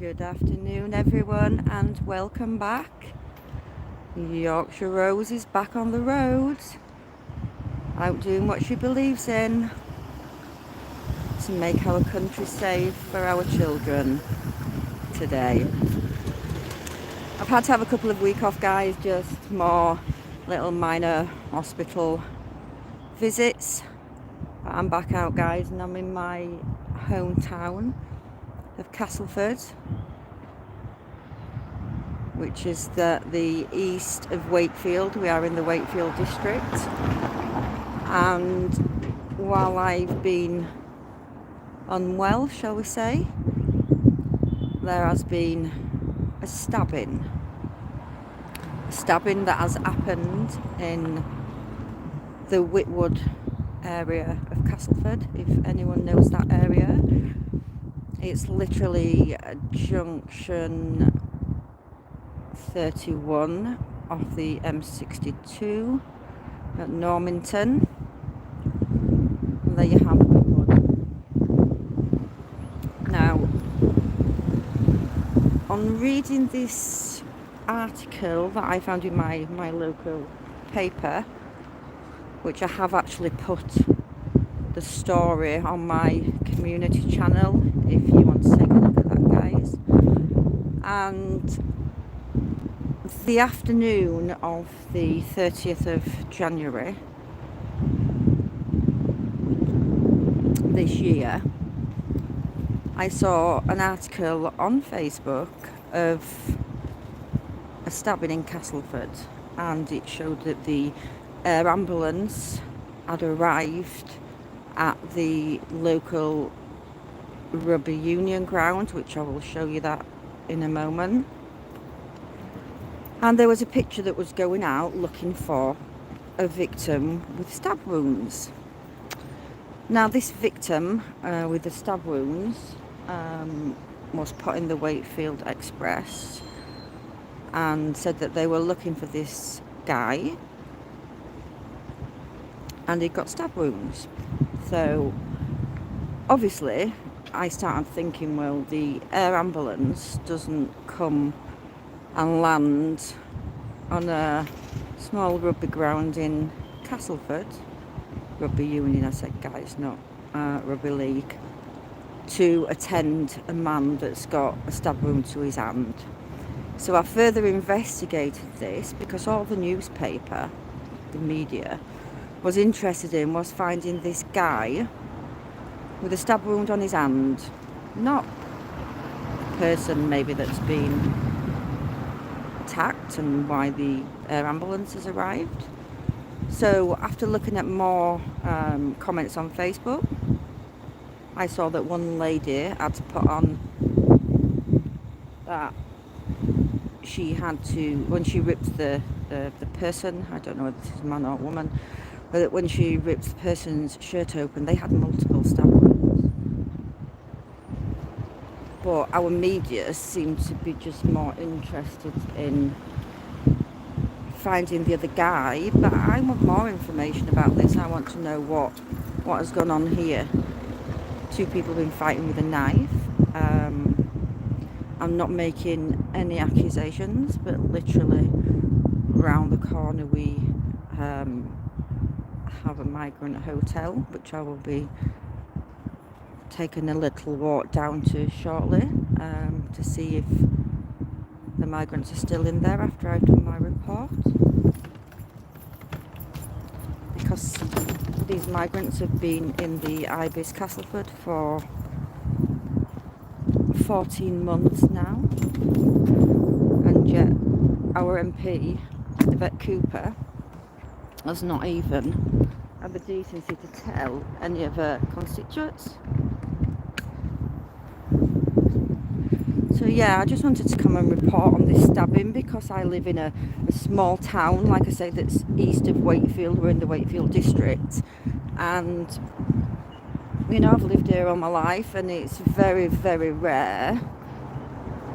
Good afternoon everyone and welcome back. Yorkshire Rose is back on the road, out doing what she believes in, to make our country safe for our children today. I've had to have a couple of weeks off, guys, just more little minor hospital visits. But I'm back out, guys, and I'm in my hometown of Castleford, which is the east of Wakefield. We are in the Wakefield district, and while I've been unwell, shall we say, there has been a stabbing that has happened in the Whitwood area of Castleford. If anyone knows that area, it's literally a junction 31 off the M62 at Normanton. And there you have Whitwood. Now, on reading this article that I found in my local paper, which I have actually put the story on my community channel if you want to take a look at that, guys. And the afternoon of the 30th of January this year, I saw an article on Facebook of a stabbing in Castleford, and it showed that the air ambulance had arrived at the local rugby union ground, which I will show you that in a moment. And there was a picture that was going out looking for a victim with stab wounds. Now, this victim with the stab wounds was put in the Wakefield Express and said that they were looking for this guy, and he got stab wounds. So obviously I started thinking, well, the air ambulance doesn't come and land on a small rugby ground in Castleford, rugby union, I said, guys, not rugby league, to attend a man that's got a stab wound to his hand. So I further investigated this, because all the newspaper, the media, was interested in was finding this guy with a stab wound on his hand, not a person maybe that's been attacked and why the air ambulance has arrived. So after looking at more comments on Facebook, I saw that one lady had to put on that she had to, when she ripped the person, I don't know whether this is a man or a woman, but when she ripped the person's shirt open, they had multiple stab wounds. But our media seemed to be just more interested in finding the other guy. But I want more information about this. I want to know what has gone on here. Two people have been fighting with a knife. I'm not making any accusations, but literally round the corner we have a Migrant hotel, which I will be taking a little walk down to shortly, to see if the migrants are still in there after I've done my report, because these migrants have been in the Ibis Castleford for 14 months now, and yet our MP, Yvette Cooper, has not even had the decency to tell any of her constituents. So yeah, I just wanted to come and report on this stabbing, because I live in a small town, like I say, that's east of Wakefield. We're in the Wakefield district, and you know, I've lived here all my life, and it's very, very rare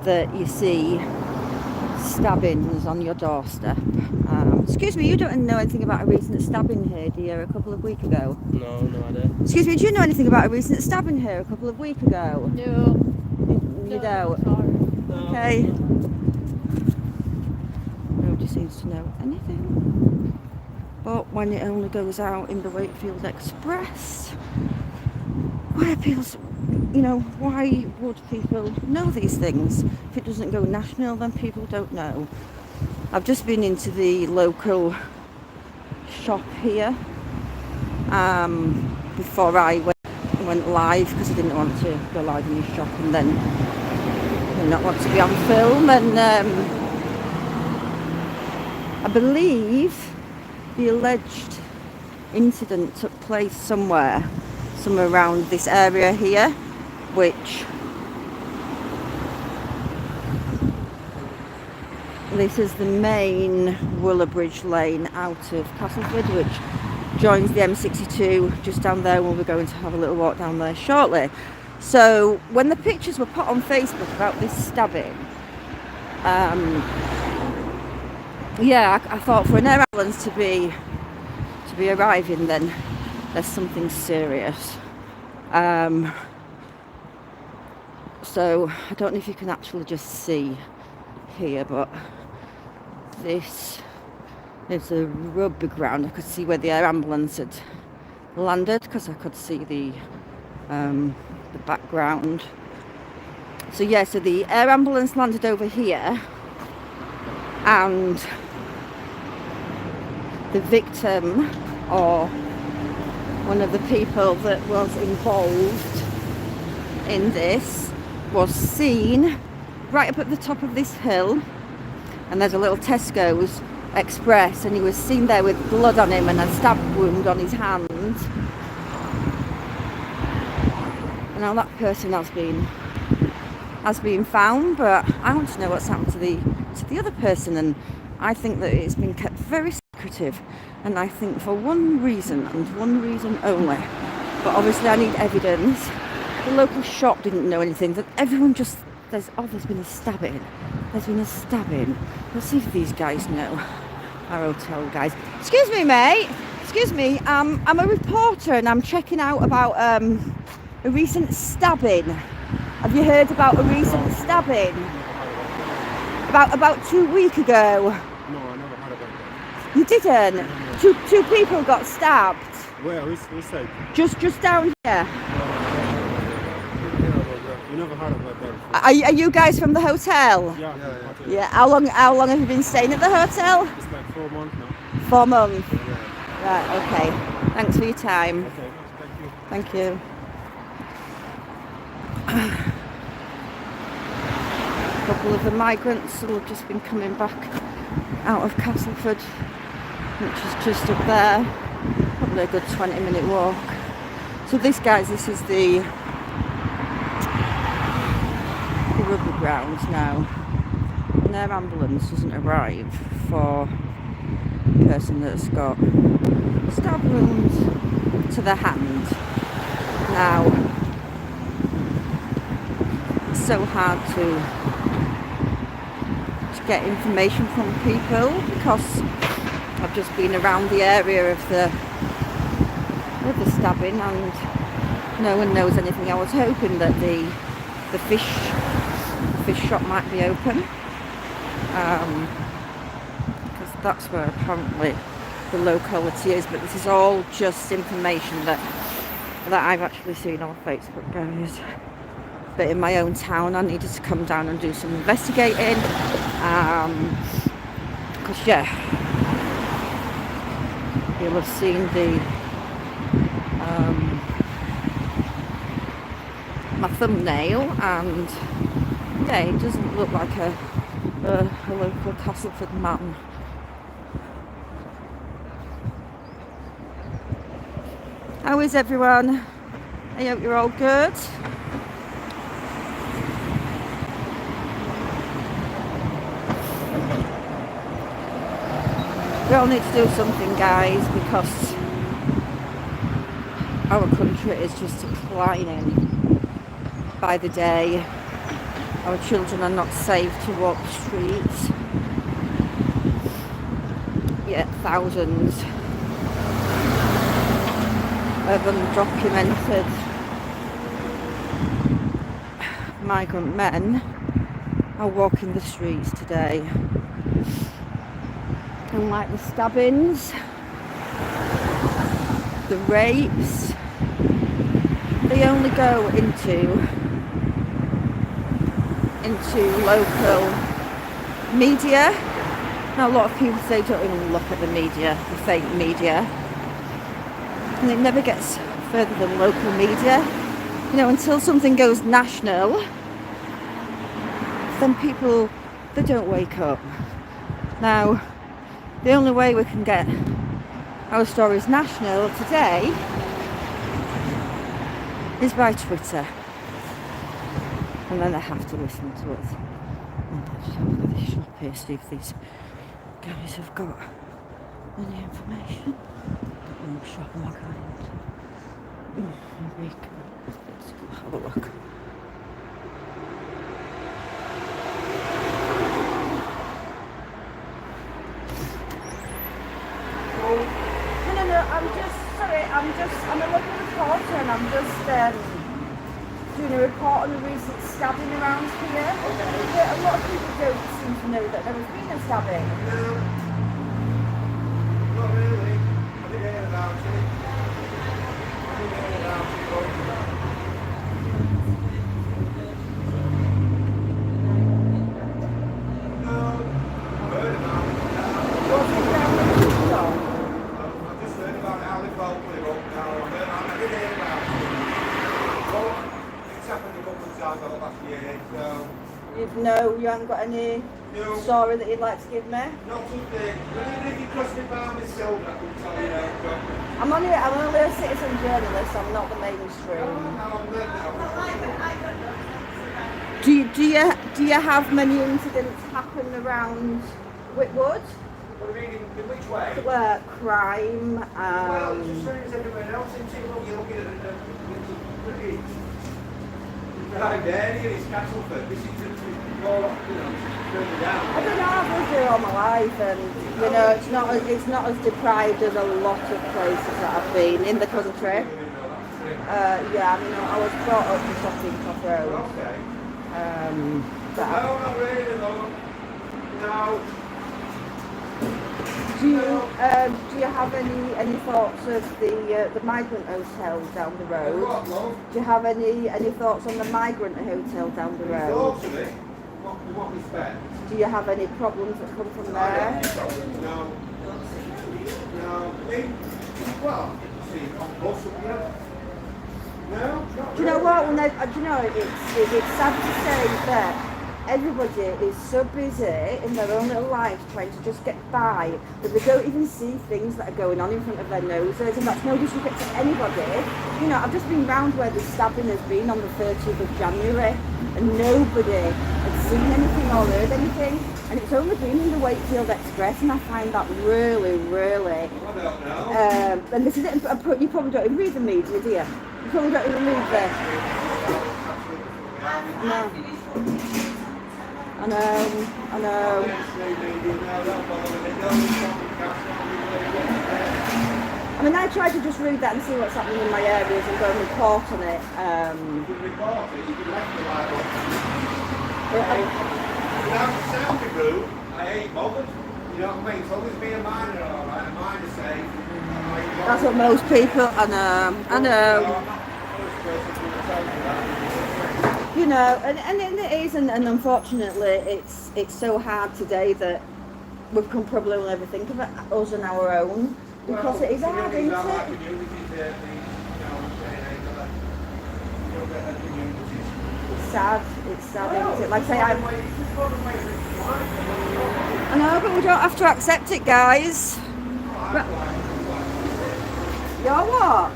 that you see stabbings on your doorstep. Excuse me, you don't know anything about a recent stabbing here, do you, a couple of weeks ago? No, no idea. Excuse me, do you know anything about a recent stabbing here a couple of weeks ago? No. You don't? Sorry. Okay. Nobody seems to know anything. But when it only goes out in the Wakefield Express, why people, why would people know these things? If it doesn't go national, then people don't know. I've just been into the local shop here before I went live, because I didn't want to go live in the shop and then not want to be on film. And I believe the alleged incident took place somewhere around this area here, which this is the main Willowbridge lane out of Castleford, which joins the M62 just down there, when we're going to have a little walk down there shortly. So when the pictures were put on Facebook about this stabbing, I thought for an air ambulance to be arriving, then there's something serious. So I don't know if you can actually just see here, but this is a rugby ground. I could see where the air ambulance had landed, because I could see the background. So the air ambulance landed over here, and the victim, or one of the people that was involved in this, was seen right up at the top of this hill, and there's a little Tesco's Express, and he was seen there with blood on him and a stab wound on his hand. And now that person has been found, but I want to know what's happened to the other person, and I think that it's been kept very secretive, and I think for one reason and one reason only. But obviously I need evidence. The local shop didn't know anything, that everyone just there's been a stabbing. There's been a stabbing. Let's see if these guys know. Our hotel guys. Excuse me, mate. Excuse me. I'm a reporter, and I'm checking out about a recent stabbing. Have you heard about a recent stabbing? About 2 weeks ago. No, I never heard about that. You didn't? Two people got stabbed. Where? Which side? Just down here. You never heard about that. Are you guys from the hotel? Yeah. How long have you been staying at the hotel? It's like 4 months now. 4 months. Yeah. Right, okay. Thanks for your time. Okay, thank you. Thank you. A couple of the migrants who have just been coming back out of Castleford, which is just up there. Probably a good 20-minute walk. So this is the rugby ground now. And their ambulance doesn't arrive for a person that's got stab wounds to the hand. Now, it's so hard to get information from people, because I've just been around the area of the stabbing, and no one knows anything. I was hoping that the fish shop might be open, because that's where apparently the locality is, but this is all just information that I've actually seen on Facebook, guys. But in my own town I needed to come down and do some investigating, because you'll have seen my thumbnail, and it doesn't look like a local Castleford man. How is everyone? I hope you're all good. We all need to do something, guys, because our country is just declining by the day. Our children are not safe to walk the streets, yet thousands of undocumented migrant men are walking the streets today. And like the stabbings, the rapes, they only go into local media. Now a lot of people say don't even look at the media, the fake media. And it never gets further than local media. You know, until something goes national, then people, they don't wake up. Now, the only way we can get our stories national today is by Twitter. And then they have to listen to us. And I'll just have a look at this shop here, see if these guys have got any information. What shop am I going into? Let's go have a look. No, I'm a local reporter and I'm just doing a report on the recent stabbing around here. Okay. A lot of people don't seem to know that there has been a stabbing. No, not really. I didn't hear about it. No, I've heard about it. What's it down the store? I've just heard about how they both put it up now. I didn't hear about it. Well, it's happened a couple of times over the last year, so... You haven't got any story that you'd like to give me? Not something. If you cross me by myself, I could tell you now. I'm only a citizen journalist, I'm not the mainstream. Do you have many incidents happen around Whitwood? What do you mean, in which way? Crime, Well, it's just as everywhere else, isn't it? You're looking at the right there, it's Castleford. This is more, further down. I don't know, I've lived here all my life and it's not as deprived as a lot of places that I've been in the country. I was brought up in Castleford Road. Okay. No, not really, no. No. Do you have any thoughts of the Migrant Hotel down the road? What, love? Do you have any thoughts on the Migrant Hotel down the road? Thoughts of it? In what respect? Do you have any problems that come from there? No. Well, see, on bus, No. Do you know what? It's sad to say that everybody is so busy in their own little lives trying to just get by that they don't even see things that are going on in front of their noses, and that's no disrespect to anybody. I've just been round where the stabbing has been on the 30th of January and nobody had seen anything or heard anything, and it's only been in the Wakefield Express, and I find that really, really... I don't know. And this is it, you probably don't even read the media, do you? You probably don't even read the... No. I know. I mean, I try to just read that and see what's happening in my areas and go and report on it. You can report it, you can left the light on. Without the sound of group, I ain't bothered. You know what I mean? As long as being a minor, alright, a minor safe. That's what most people, I know. I'm not the first person to tell you that. And it is, and unfortunately, it's so hard today that we can probably only ever think of it, us and our own, because it is hard, isn't it? It's sad, isn't it? Like I say, I know, but we don't have to accept it, guys. You're what?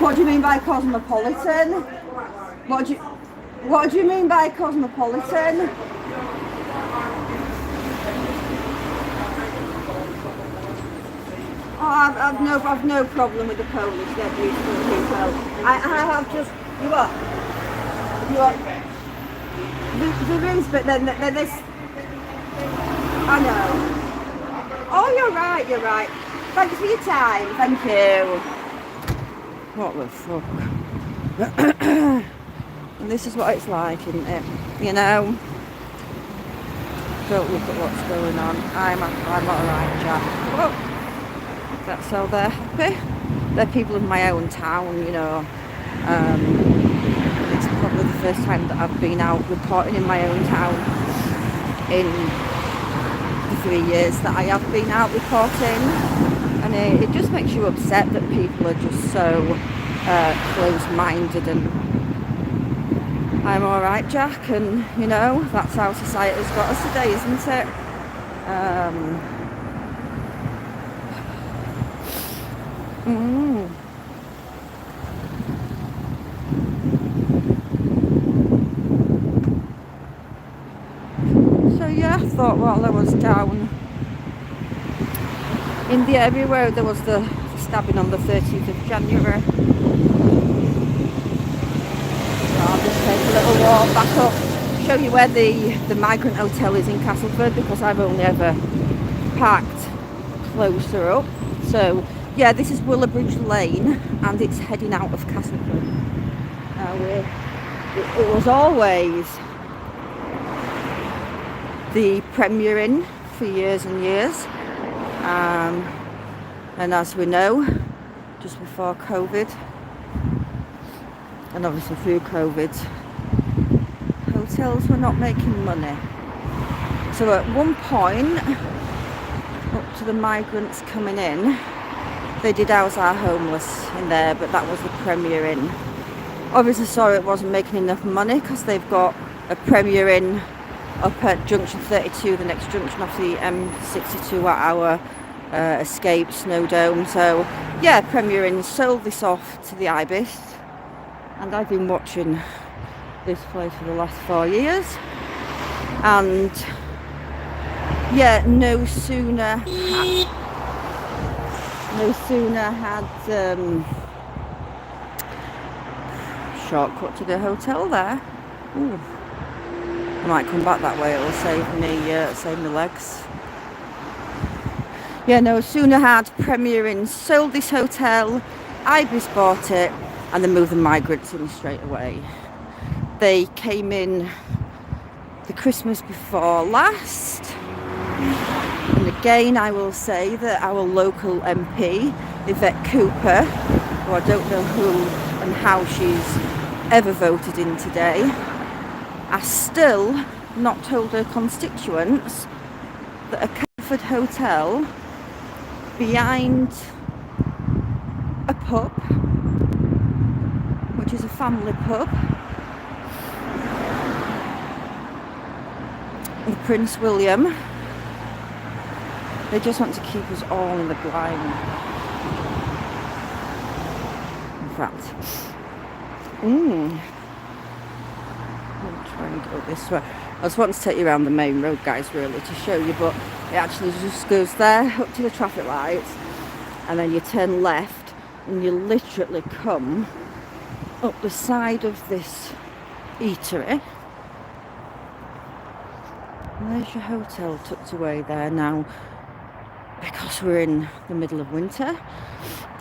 What do you mean by cosmopolitan? What do you mean by cosmopolitan? Oh, I've no problem with the Polish. They're beautiful people. I have just you are. There is, but then this. I know. Oh, you're right. Thanks for your time. Thank you. What the fuck? And this is what it's like, isn't it? You know? Don't look at what's going on. I'm not alright, Jack. Oh, that's how they're happy. They're people of my own town, you know. It's probably the first time that I've been out reporting in my own town in the 3 years that I have been out reporting. And it just makes you upset that people are just so close-minded. And I'm alright, Jack, and you know, that's how society's got us today, isn't it? So yeah, I thought while I was down in the area where there was the stabbing on the 13th of January, I'll just take a little walk back up, show you where the Migrant hotel is in Castleford, because I've only ever parked closer up. So yeah, this is Willowbridge Lane and it's heading out of Castleford. It was always the Premier Inn for years and years, and as we know, just before COVID, and obviously through COVID, hotels were not making money. So at one point, up to the migrants coming in, they did house our homeless in there, but that was the Premier Inn. Obviously saw it wasn't making enough money because they've got a Premier Inn up at junction 32, the next junction off the M62 at our Escape Snowdome. So yeah, Premier Inn sold this off to the Ibis, and I've been watching this place for the last 4 years, and yeah, no sooner had shortcut to the hotel there. Ooh. I might come back that way, it'll save me legs. Yeah, no sooner had Premier Inn sold this hotel, Ibis bought it, and they moved the migrants in straight away. They came in the Christmas before last. And again, I will say that our local MP, Yvette Cooper, who I don't know who and how she's ever voted in today, has still not told her constituents that a Castleford hotel behind a pub, which is a family pub, the Prince William, they just want to keep us all in the blind. In fact, I'll try and go this way. I just want to take you around the main road, guys, really, to show you, but it actually just goes there up to the traffic lights, and then you turn left and you literally come up the side of this eatery. And there's your hotel tucked away there. Now, because we're in the middle of winter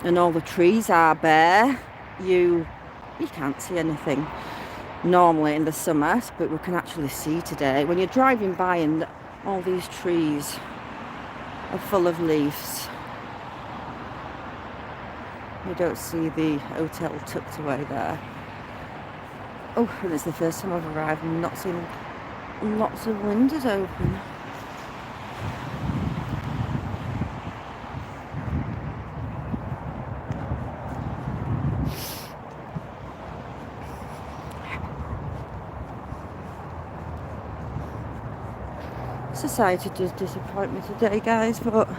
and all the trees are bare, you can't see anything normally in the summer, but we can actually see today when you're driving by, and all these trees are full of leaves. You don't see the hotel tucked away there. Oh, and it's the first time I've arrived and not seen lots of windows open. Society does disappoint me today, guys, but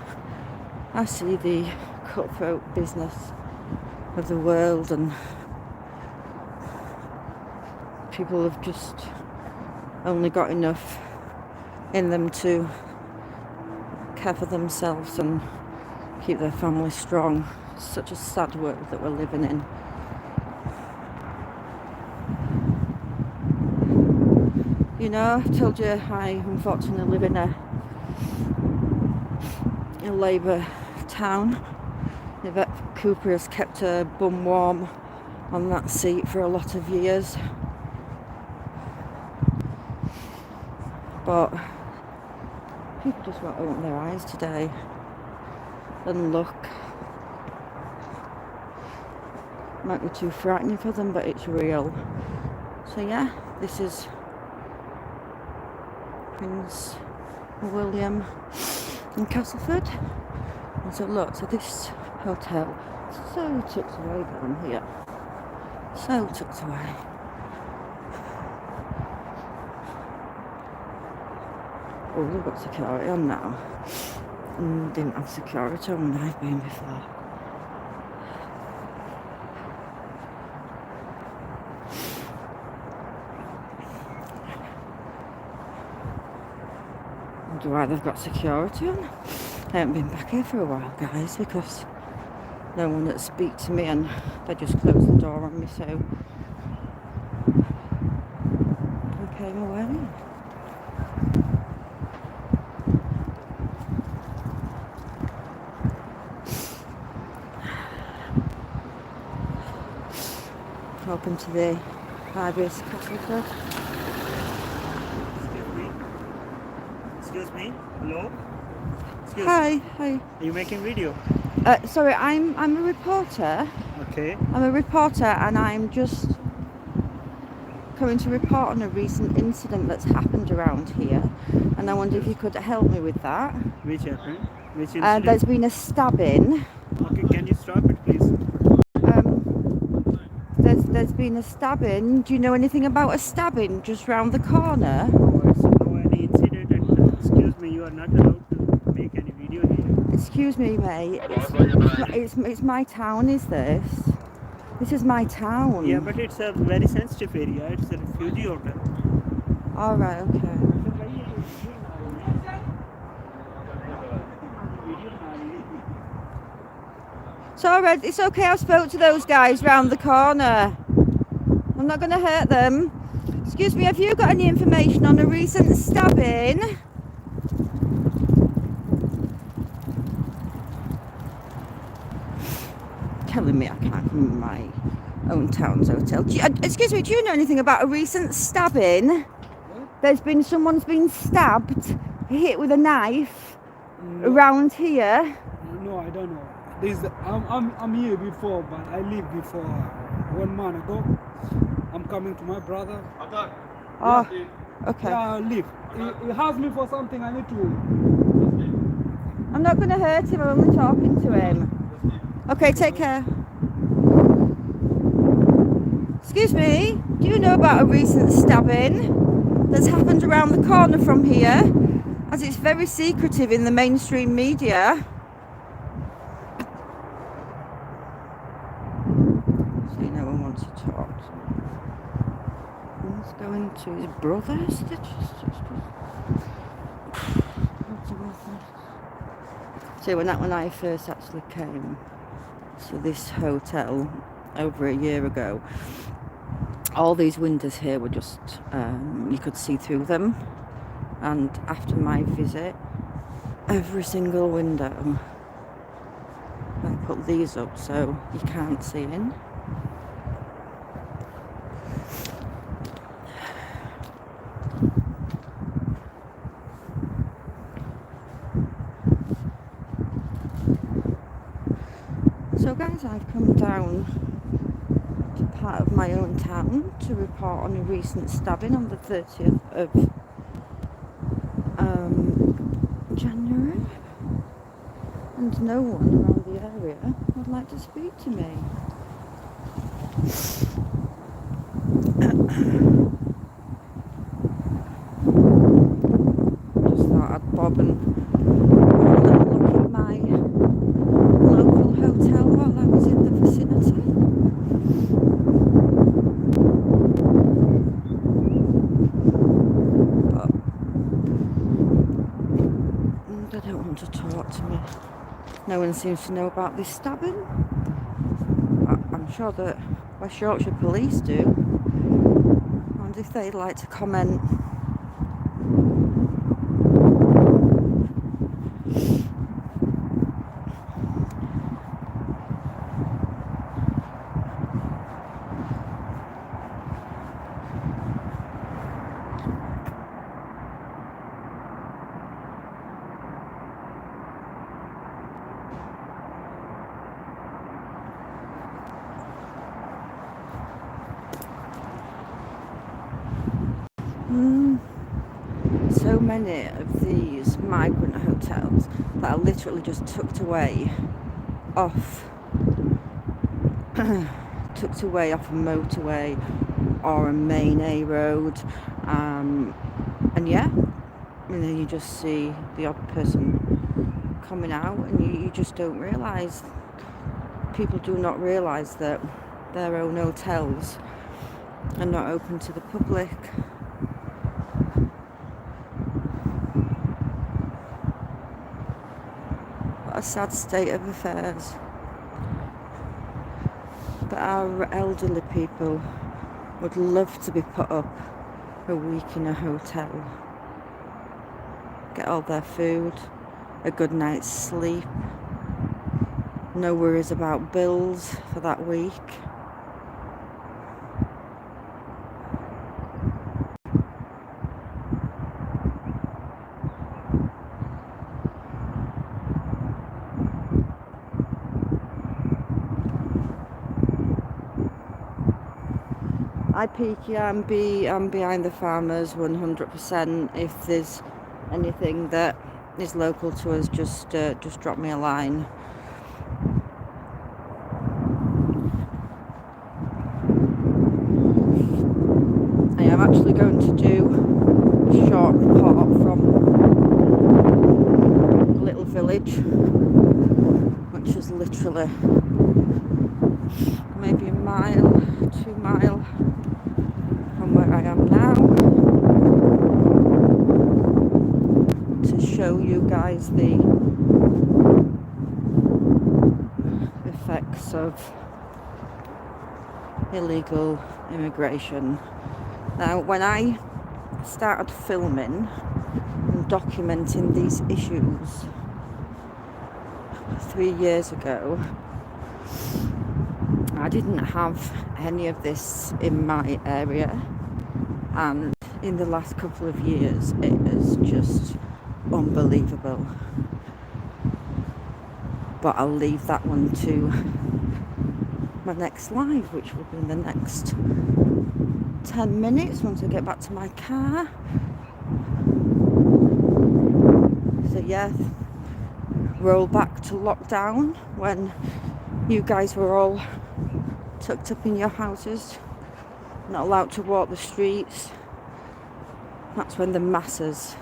I see the cutthroat business of the world, and people have just only got enough in them to care for themselves and keep their families strong. It's such a sad world that we're living in. You know, I've told you I unfortunately live in a Labour town. Yvette Cooper has kept her bum warm on that seat for a lot of years. But people just won't open their eyes today and look. Might be too frightening for them, but it's real. So yeah, this is Prince William in Castleford. And so look, so this hotel is so tucked away down here. So tucked away. Oh, they've got security on now. Didn't have security on when I've been before. Wonder why they've got security on. I haven't been back here for a while, guys, because no one would speak to me and they just closed the door on me, so I came away. Open to the library of Castleford. Excuse me. Hello. Excuse Hi, me. hi. Are you making video? Sorry, I'm a reporter. Okay. I'm a reporter, and I'm just coming to report on a recent incident that's happened around here. And I wonder if you could help me with that. Which happened? Which incident? There's been a stabbing. Okay, can you stop it, please? There's been a stabbing. Do you know anything about a stabbing just round the corner? No, it's no any incident. And, excuse me, you are not allowed to make any video here. Excuse me, mate. It's my town, is this? This is my town. Yeah, but it's a very sensitive area. It's a refugee hotel. All right, okay. It's alright, it's okay, I spoke to those guys round the corner. I'm not going to hurt them. Excuse me, have you got any information on a recent stabbing? Telling me I can't come in my own town's hotel. Excuse me, do you know anything about a recent stabbing? Someone's been stabbed, hit with a knife around here. No, I don't know. I'm here before, but I leave before 1 month ago. I'm coming to my brother. Oh, okay. Yeah, I leave. He asked me for something. I need to. I'm not going to hurt him. I'm only talking to him. Okay, take care. Excuse me. Do you know about a recent stabbing that's happened around the corner from here? As it's very secretive in the mainstream media. To talk to me. He's going to his brother's. So when I first actually came to this hotel over a year ago, all these windows here were just you could see through them, and after my visit, every single window I put these up so you can't see in. So guys, I've come down to part of my own town to report on a recent stabbing on the 30th of January, and no one around the area would like to speak to me. Just thought I'd bob and have a look at my local hotel while I was in the vicinity. But they don't want to talk to me. No one seems to know about this stabbing. I'm sure that West Yorkshire Police do. I wonder if they'd like to comment. many of these migrant hotels that are literally just tucked away off tucked away off a motorway or a main A road, and yeah, and then you just see the odd person coming out, and you just don't realise, people do not realise that their own hotels are not open to the public. What a sad state of affairs. But our elderly people would love to be put up a week in a hotel, get all their food, a good night's sleep, no worries about bills for that week. Hi Peaky, I'm behind the farmers 100%. If there's anything that is local to us, just drop me a line. I am actually going to do a short report from a little village, which is literally maybe a mile, 2 miles from where I am now, to show you guys the effects of illegal immigration. Now, when I started filming and documenting these issues 3 years ago, I didn't have any of this in my area, and in the last couple of years it is just unbelievable. But I'll leave that one to my next live, which will be in the next 10 minutes once I get back to my car. So yeah, roll back to lockdown when you guys were all tucked up in your houses, not allowed to walk the streets. That's when the masses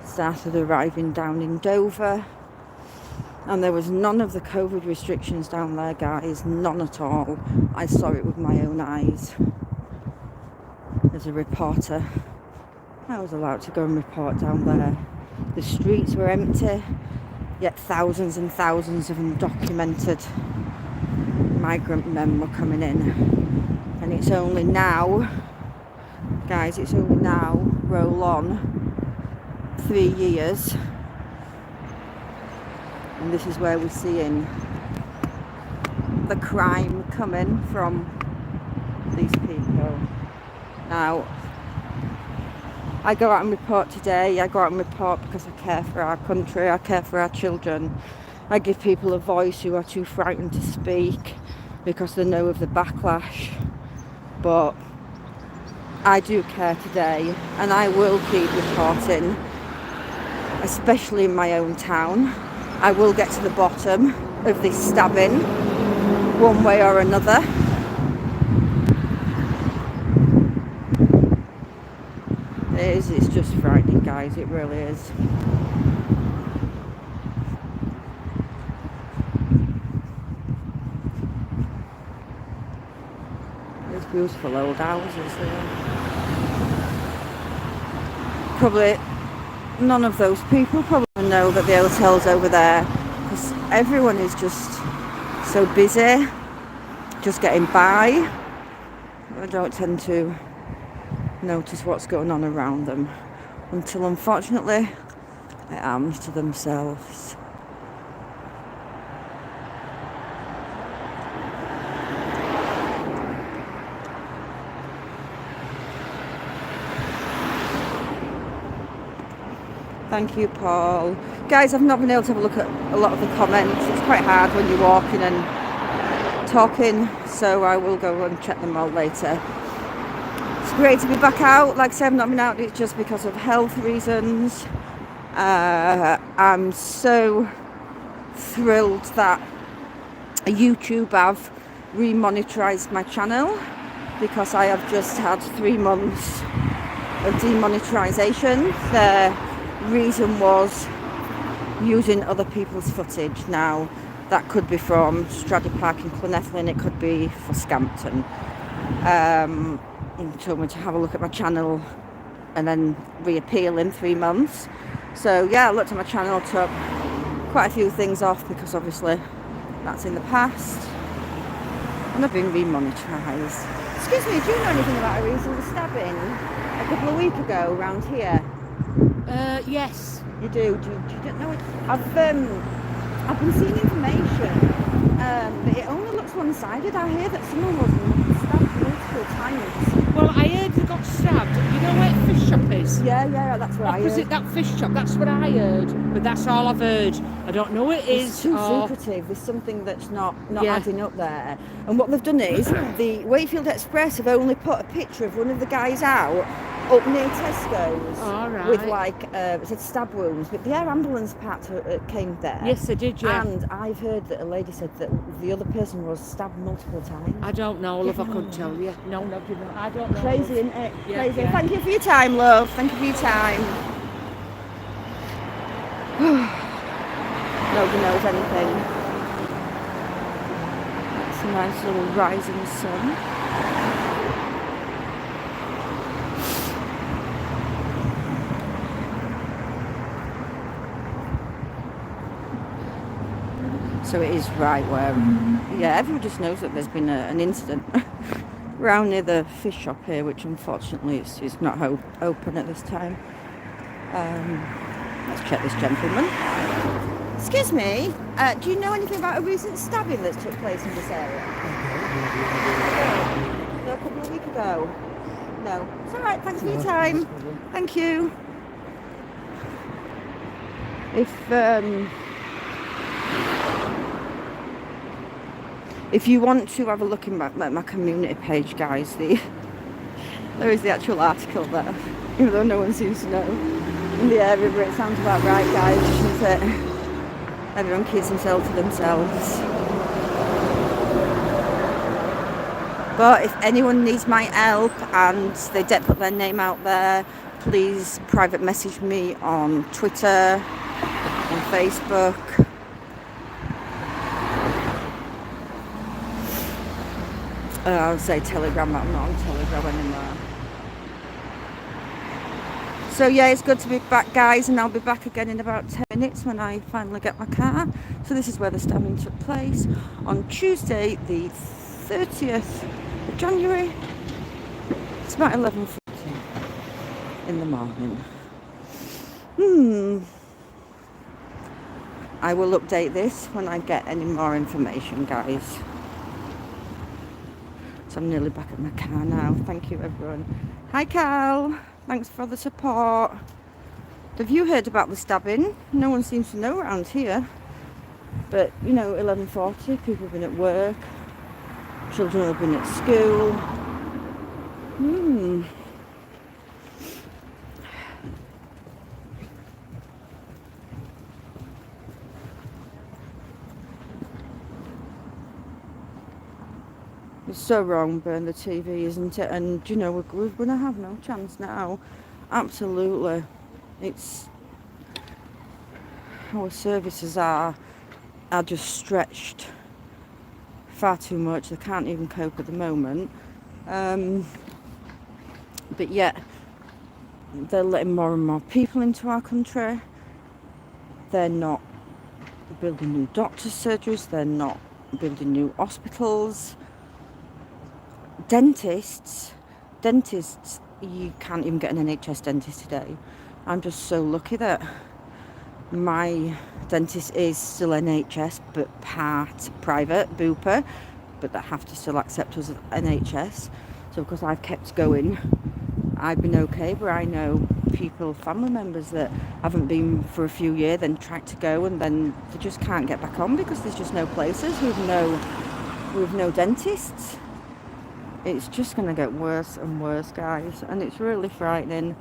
started arriving down in Dover, and there was none of the COVID restrictions down there, guys, none at all. I saw it with my own eyes. As a reporter, I was allowed to go and report down there. The streets were empty, yet thousands and thousands of undocumented migrant men were coming in. And it's only now, guys, it's only now, roll on 3 years, and this is where we're seeing the crime coming from these people. Now, I go out and report today. I go out and report because I care for our country, I care for our children. I give people a voice who are too frightened to speak because they know of the backlash. But I do care today, and I will keep reporting, especially in my own town. I will get to the bottom of this stabbing, one way or another. It's just frightening, guys, it really is. There's beautiful old houses there. Probably none of those people probably know that the hotel's over there, because everyone is just so busy, just getting by. I don't tend to notice what's going on around them until, unfortunately, it happens to themselves. Thank you, Paul. Guys, I've not been able to have a look at a lot of the comments. It's quite hard when you're walking and talking, so I will go and check them all later. great to be back out. Like I said, I've not been out just because of health reasons. I'm so thrilled that YouTube have remonetized my channel, because I have just had 3 months of demonetization. The reason was using other people's footage. Now that could be from Stradley Park in Llanelli, it could be for Scampton. And told me to have a look at my channel and then reappeal in 3 months. So yeah, I looked at my channel, took quite a few things off because obviously that's in the past, and I've been remonetized. Excuse me, do you know anything about a recent stabbing a couple of weeks ago around here? Yes. You do? Do you know it? I've been seeing information, but it only looks one-sided. I hear that someone was stabbed multiple times. Well, I heard they got stabbed. You know where the fish shop is? Yeah, that's what I heard. Opposite that fish shop. That's what I heard. But that's all I've heard. I don't know what it is. It's too secretive. There's something that's not adding up there. And what they've done is the Wakefield Express have only put a picture of one of the guys out up near Tesco's. All right. With like it said stab wounds, but the air ambulance part came there. Yes, I did. Yeah. And I've heard that a lady said that the other person was stabbed multiple times. I don't know, love. I couldn't tell you. No, you know, I don't know. Crazy, love. isn't it? Yeah, Crazy. yeah. Thank you for your time, love. Thank you for your time. Nobody knows anything. It's a nice little rising sun. So it is right where, yeah, everyone just knows that there's been an incident around near the fish shop here, which unfortunately is not open at this time. Let's check this gentleman. Excuse me, do you know anything about a recent stabbing that's took place in this area? No, a couple of weeks ago. No. It's alright, thanks for your time. Thank you. If you want to have a look in my community page, guys, there is the actual article there, even though no one seems to know in the area, but it sounds about right, guys, doesn't it? Everyone keeps themselves to themselves. But if anyone needs my help and they don't put their name out there, please private message me on Twitter, on Facebook. I would say Telegram, but I'm not on Telegram anymore. So yeah, it's good to be back, guys, and I'll be back again in about 10 minutes when I finally get my car. So this is where the stabbing took place on Tuesday, the 30th of January. It's about 11:40 in the morning. I will update this when I get any more information, guys. So I'm nearly back at my car now. Thank you, everyone. Hi, Cal. Thanks for the support. Have you heard about the stabbing? No one seems to know around here. But, you know, 11:40, people have been at work. Children have been at school. It's so wrong, burn the TV, isn't it? And, you know, we're going to have no chance now. Absolutely. It's... Our services are just stretched far too much. They can't even cope at the moment. But yet, they're letting more and more people into our country. They're not building new doctors' surgeries. They're not building new hospitals. Dentists, you can't even get an NHS dentist today. I'm just so lucky that my dentist is still NHS but part private, Bupa, but they have to still accept us as NHS. So because I've kept going, I've been okay, but I know people, family members that haven't been for a few years, then tried to go and then they just can't get back on because there's just no places with no dentists. It's just going to get worse and worse, guys, and it's really frightening.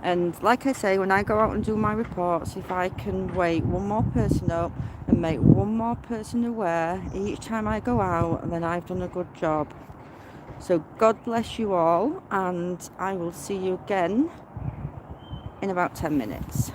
And like I say, when I go out and do my reports, if I can wake one more person up and make one more person aware each time I go out, then I've done a good job. So God bless you all, and I will see you again in about 10 minutes.